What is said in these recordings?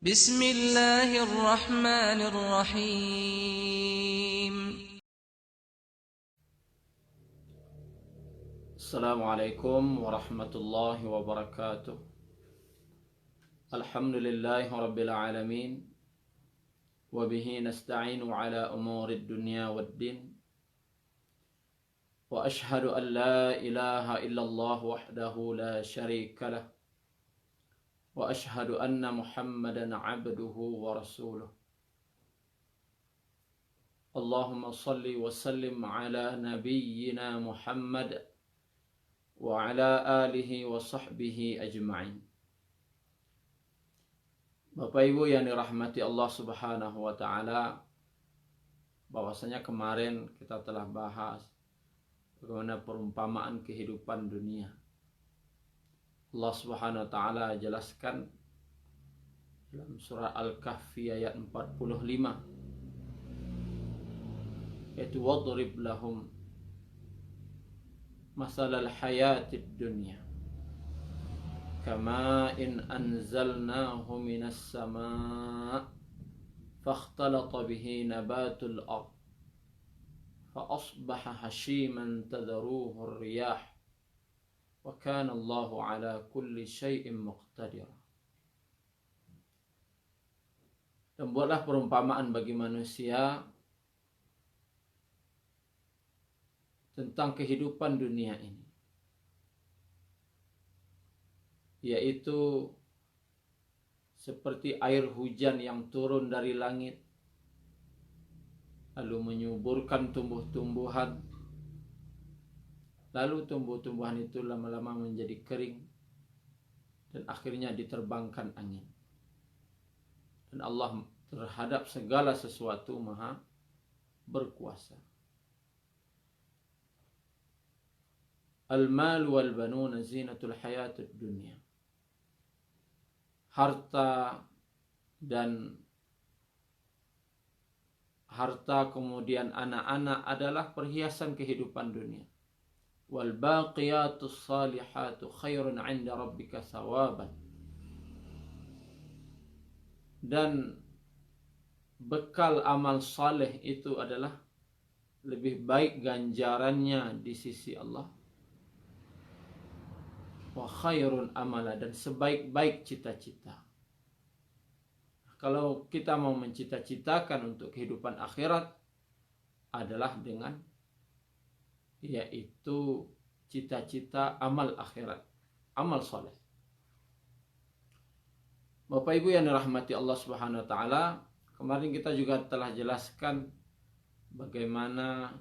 بسم الله الرحمن الرحيم. السلام عليكم ورحمة الله وبركاته. الحمد لله رب العالمين، وبه نستعين على أمور الدنيا والدين، وأشهد أن لا إله إلا الله وحده لا شريك له، وأشهد أن محمدا عبده ورسوله. اللهم صل وسلم على نبينا محمد وعلى آله وصحبه أجمعين. Bapak Ibu yang dirahmati Allah Subhanahu wa taala, bahwasanya kemarin kita telah bahas bagaimana perumpamaan kehidupan dunia. Allah Subhanahu wa taala jelaskan dalam surah Al-Kahfi ayat 45, yaitu wadrib lahum masalal hayatid dunya kama in anzalnahu minas sama' fakhtalata bihi nabatul ard fa asbaha hashiman tadruhu ar-riyah wa kana Allahu ala kulli syai'in muqtadira. Dan buatlah perumpamaan bagi manusia tentang kehidupan dunia ini, yaitu seperti air hujan yang turun dari langit lalu menyuburkan tumbuh-tumbuhan, lalu tumbuh-tumbuhan itu lama-lama menjadi kering dan akhirnya diterbangkan angin. Dan Allah terhadap segala sesuatu maha berkuasa. Al-mal wal banuna zinatul hayatid dunya. Harta kemudian anak-anak adalah perhiasan kehidupan dunia. Wal baqiyatus salihatu khairun 'inda rabbika thawaban. Dan bekal amal saleh itu adalah lebih baik ganjarannya di sisi Allah. Wa khairun amala, dan sebaik-baik cita-cita. Kalau kita mau mencita-citakan untuk kehidupan akhirat adalah dengan yaitu cita-cita amal akhirat, amal soleh. Bapak Ibu yang dirahmati Allah Subhanahu wa taala, kemarin kita juga telah jelaskan bagaimana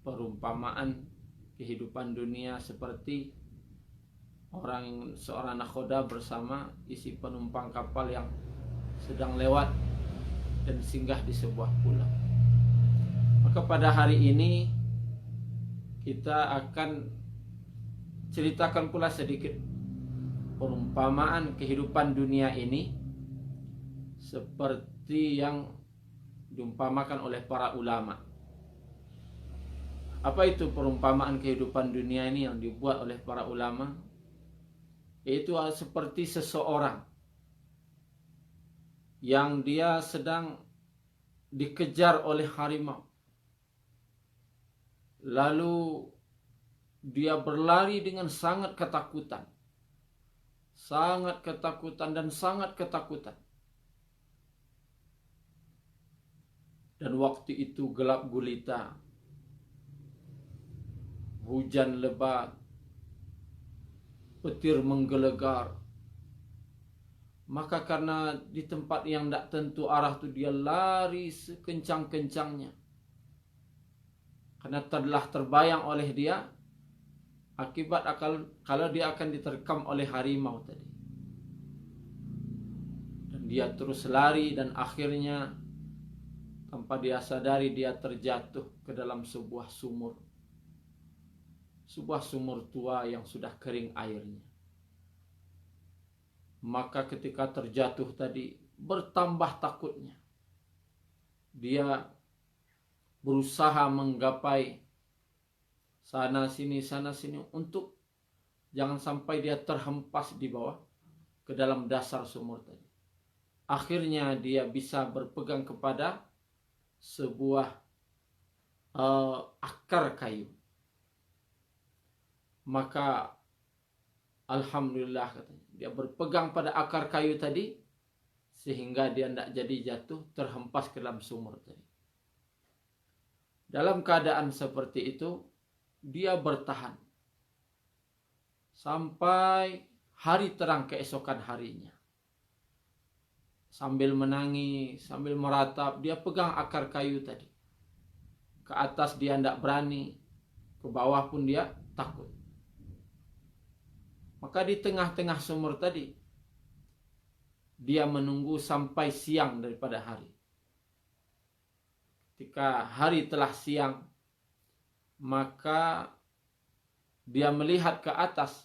perumpamaan kehidupan dunia seperti seorang nakhoda bersama isi penumpang kapal yang sedang lewat dan singgah di sebuah pulau. Maka pada hari ini kita akan ceritakan pula sedikit perumpamaan kehidupan dunia ini seperti yang diumpamakan oleh para ulama. Apa itu perumpamaan kehidupan dunia ini yang dibuat oleh para ulama? Yaitu seperti seseorang yang dia sedang dikejar oleh harimau. Lalu dia berlari dengan sangat ketakutan. Sangat ketakutan dan sangat ketakutan. Dan waktu itu gelap gulita. Hujan lebat. Petir menggelegar. Maka karena di tempat yang tidak tentu arah itu dia lari sekencang-kencangnya. Karena telah terbayang oleh dia akibat kalau dia akan diterkam oleh harimau tadi. Dan dia terus lari dan akhirnya tanpa dia sadari dia terjatuh ke dalam sebuah sumur. Sebuah sumur tua yang sudah kering airnya. Maka ketika terjatuh tadi bertambah takutnya. Dia berusaha menggapai sana sini untuk jangan sampai dia terhempas di bawah ke dalam dasar sumur tadi. akhirnya dia bisa berpegang kepada sebuah akar kayu. Maka alhamdulillah katanya, dia berpegang pada akar kayu tadi sehingga dia tidak jadi jatuh terhempas ke dalam sumur tadi. Dalam keadaan seperti itu dia bertahan sampai hari terang keesokan harinya. Sambil menangis, sambil meratap, dia pegang akar kayu tadi. Ke atas dia tidak berani, ke bawah pun dia takut. Maka di tengah-tengah sumur tadi, dia menunggu sampai siang daripada hari. Ketika hari telah siang, maka dia melihat ke atas.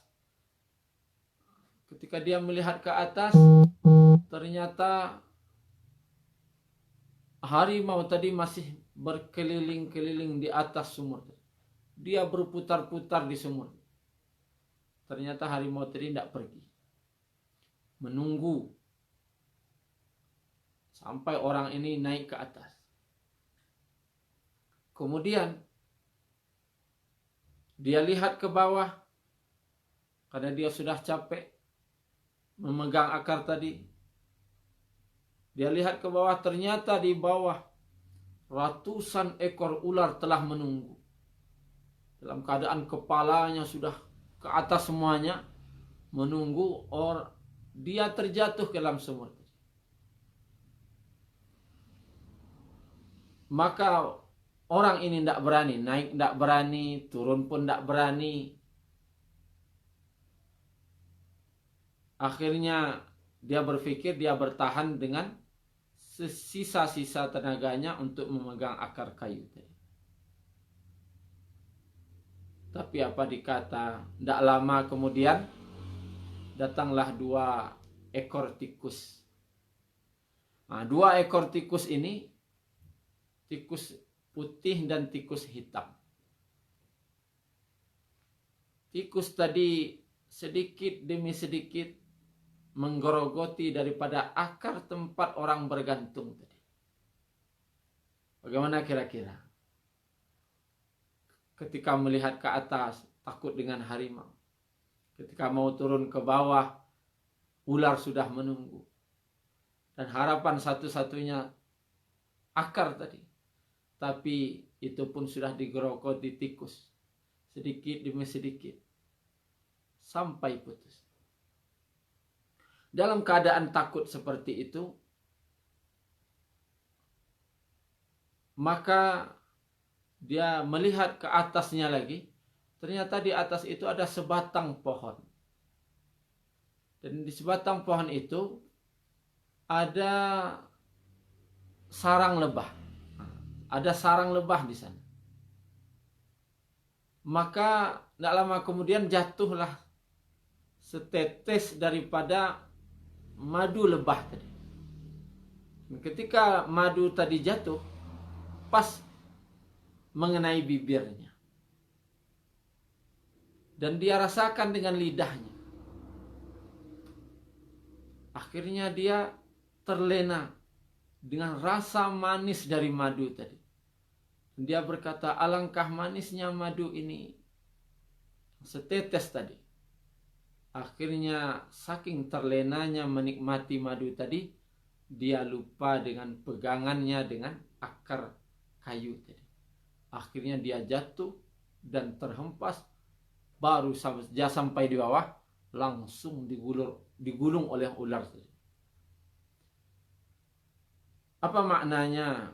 Ketika dia melihat ke atas, ternyata harimau tadi masih berkeliling-keliling di atas sumur. Dia berputar-putar di sumur. Ternyata harimau tadi tidak pergi. Menunggu sampai orang ini naik ke atas. Kemudian dia lihat ke bawah karena dia sudah capek memegang akar tadi. Dia lihat ke bawah, ternyata di bawah ratusan ekor ular telah menunggu. Dalam keadaan kepalanya sudah ke atas semuanya, menunggu dia terjatuh ke dalam sumur. Maka orang ini tidak berani, naik tidak berani, turun pun tidak berani. Akhirnya dia berpikir dia bertahan dengan sisa-sisa tenaganya untuk memegang akar kayu tadi. Tapi apa dikata, tidak lama kemudian datanglah 2 ekor tikus. Nah, 2 ekor tikus ini, tikus putih dan tikus hitam. Tikus tadi sedikit demi sedikit menggerogoti daripada akar tempat orang bergantung tadi. Bagaimana kira-kira? Ketika melihat ke atas, takut dengan harimau. Ketika mau turun ke bawah, ular sudah menunggu. Dan harapan satu-satunya akar tadi. Tapi itu pun sudah digerogoti tikus. Sedikit demi sedikit. Sampai putus. Dalam keadaan takut seperti itu, maka dia melihat ke atasnya lagi. Ternyata di atas itu ada sebatang pohon. Dan di sebatang pohon itu ada sarang lebah. Ada sarang lebah di sana. Maka tidak lama kemudian jatuhlah setetes daripada madu lebah tadi. Ketika madu tadi jatuh, pas mengenai bibirnya. Dan dia rasakan dengan lidahnya. Akhirnya dia terlena dengan rasa manis dari madu tadi. Dia berkata, alangkah manisnya madu ini. Setetes tadi. Akhirnya saking terlenanya menikmati madu tadi, dia lupa dengan pegangannya dengan akar kayu tadi. Akhirnya dia jatuh dan terhempas. Baru sampai di bawah, langsung digulung oleh ular tadi. Apa maknanya,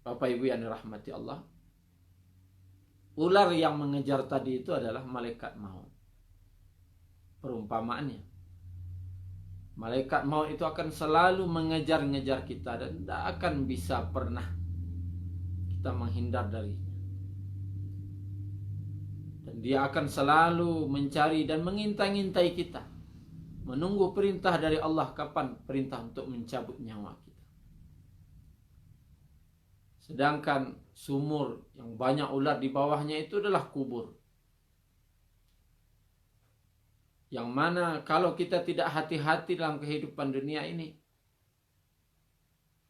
Bapak Ibu yang dirahmati Allah? Ular yang mengejar tadi itu adalah malaikat maut. Perumpamaannya, malaikat maut itu akan selalu mengejar-ngejar kita dan tidak akan bisa pernah kita menghindar darinya. Dan dia akan selalu mencari dan mengintai-intai kita, menunggu perintah dari Allah, kapan perintah untuk mencabut nyawa kita. Sedangkan sumur yang banyak ular di bawahnya itu adalah kubur. Yang mana kalau kita tidak hati-hati dalam kehidupan dunia ini,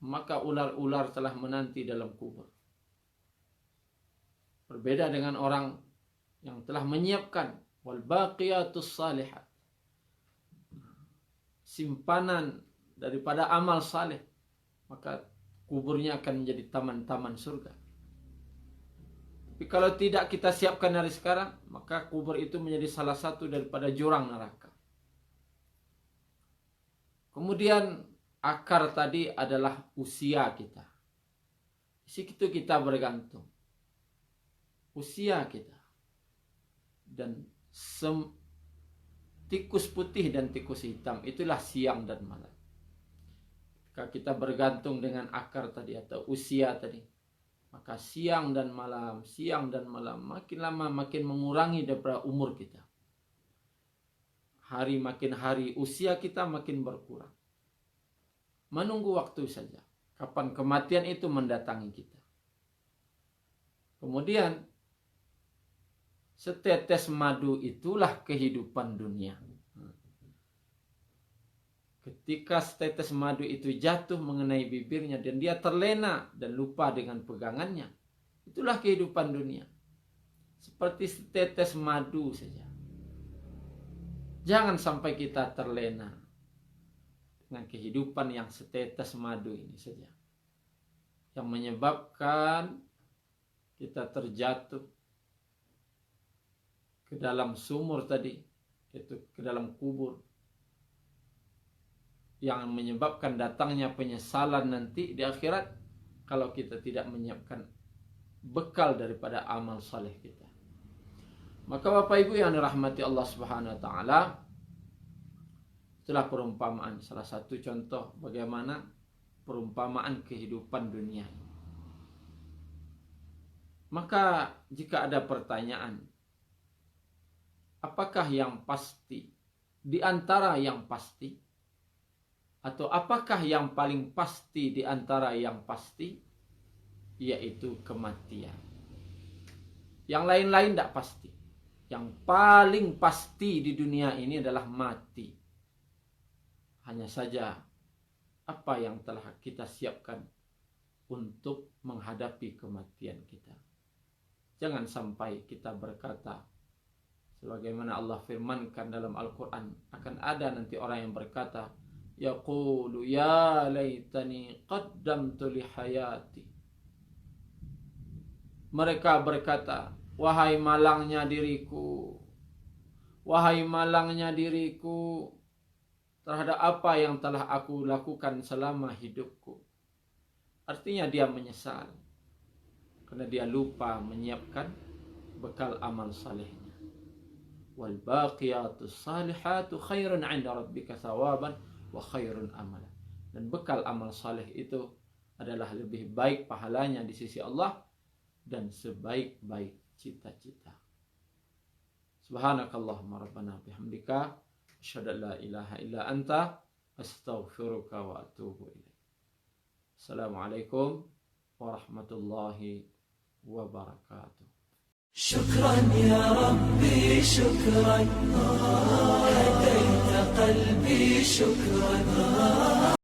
maka ular-ular telah menanti dalam kubur. Berbeda dengan orang yang telah menyiapkan wal baqiyatus salihat, simpanan daripada amal saleh, maka kuburnya akan menjadi taman-taman surga. Tapi kalau tidak kita siapkan dari sekarang, maka kubur itu menjadi salah satu daripada jurang neraka. Kemudian akar tadi adalah usia kita. Di situ kita bergantung. Usia kita. Dan tikus putih dan tikus hitam itulah siang dan malam. Jika kita bergantung dengan akar tadi atau usia tadi, maka siang dan malam makin lama makin mengurangi daripada umur kita. Hari makin hari usia kita makin berkurang. Menunggu waktu saja kapan kematian itu mendatangi kita. Kemudian setetes madu itulah kehidupan dunia. Ketika setetes madu itu jatuh mengenai bibirnya dan dia terlena dan lupa dengan pegangannya, itulah kehidupan dunia. Seperti setetes madu saja. Jangan sampai kita terlena dengan kehidupan yang setetes madu ini saja, yang menyebabkan kita terjatuh ke dalam sumur tadi, itu ke dalam kubur, yang menyebabkan datangnya penyesalan nanti di akhirat kalau kita tidak menyiapkan bekal daripada amal saleh kita. Maka Bapak Ibu yang dirahmati Allah Subhanahu wa taala, itulah perumpamaan, salah satu contoh bagaimana perumpamaan kehidupan dunia. Maka jika ada pertanyaan, apakah yang pasti di antara yang pasti? Atau apakah yang paling pasti di antara yang pasti? Yaitu kematian. Yang lain-lain tidak pasti. Yang paling pasti di dunia ini adalah mati. Hanya saja apa yang telah kita siapkan untuk menghadapi kematian kita. Jangan sampai kita berkata, sebagaimana Allah firmankan dalam Al-Quran, akan ada nanti orang yang berkata, yaqulu ya laitani qaddamtu li hayati. Mereka berkata, wahai malangnya diriku, wahai malangnya diriku terhadap apa yang telah aku lakukan selama hidupku. Artinya dia menyesal karena dia lupa menyiapkan bekal amal salehnya. Wal baqiyatus salihatu khairun 'inda rabbika thawaban wa khairun amala. Dan bekal amal saleh itu adalah lebih baik pahalanya di sisi Allah dan sebaik-baik cita-cita. Subhanakallahumma rabbana bihamdika asyhadu an la ilaha illa anta astaghfiruka wa atubu ilaik. Assalamualaikum warahmatullahi wabarakatuh. شكرا يا ربي شكرا هديت قلبي شكرا